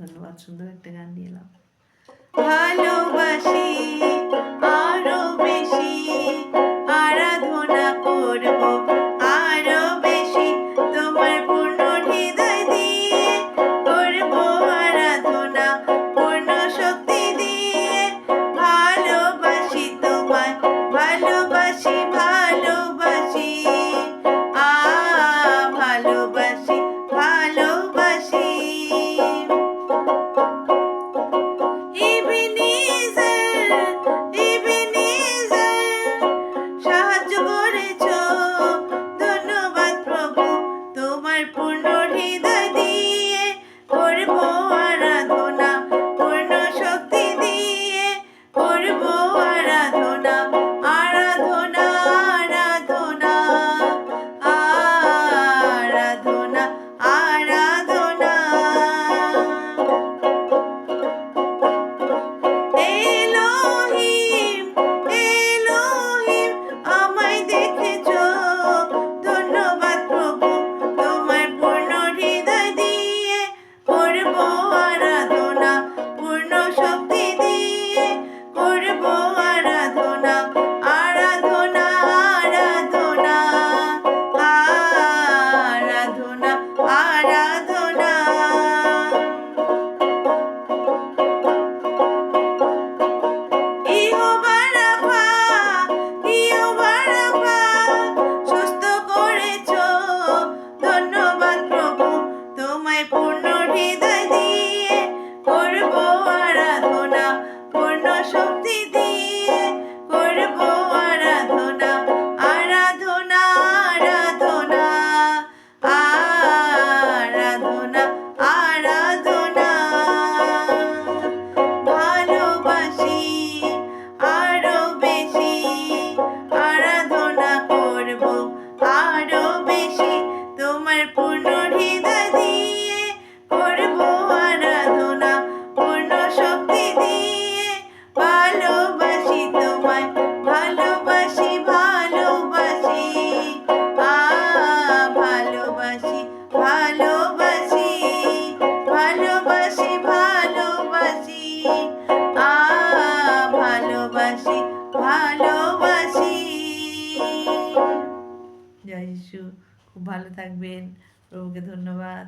ধন্যবাদ। সুন্দর একটা গান নিয়ে এলাম। ভালোবাসি আরো বেশি, আরাধনা করব আরো বেশি, তোমার পূর্ণ হৃদয় দিয়ে করব আরাধনা, পূর্ণ শক্তি দিয়ে। ভালোবাসি তোমায়, ভালোবাসি ভালোবাসি, ভালোবাসি ভালোবাসি। সাহায্য করেছ, ধন্যবাদ প্রভু, তোমার পূর্ণ হৃদয় দিয়ে করব আরাধনা, পূর্ণ শক্তি দিয়ে করব আরাধনা, আরাধনা আরাধনা আরাধনা আরাধনা। এলোহিম এলোহিম আমায় দেখেছো, ধন্যবাদ প্রভু, তোমার পূর্ণ হৃদয় দিয়ে করব আরাধনা, পূর্ণ শক্তি দিয়ে করব আরাধনা, আরাধনা আরাধনা আরাধনা আরাধনা। সুস্থ করেছ, ধন্যবাদ প্রভু, তোমায় পূর্ণ হৃদয় দিয়ে করব আরাধনা, পূর্ণ শক্তি দিয়ে করব আরাধনা, আরাধনা আরাধনা আরাধনা আরাধনা। ভালোবাসি আরো বেশি, আরাধনা করব আরো বেশি, তোমার পূর্ণ হৃদয় দিয়ে করব আরাধনা, পূর্ণ শক্তি দিয়ে। ভালোবাসি তোমায়, ভালোবাসি ভালোবাসি, ভালোবাসি ভালোবাসি ভালোবাসি ভালোবাসি, ভালোবাসি ভালোবাসি। জয় যিশু। খুব ভালো থাকবেন। প্রভুকে ধন্যবাদ।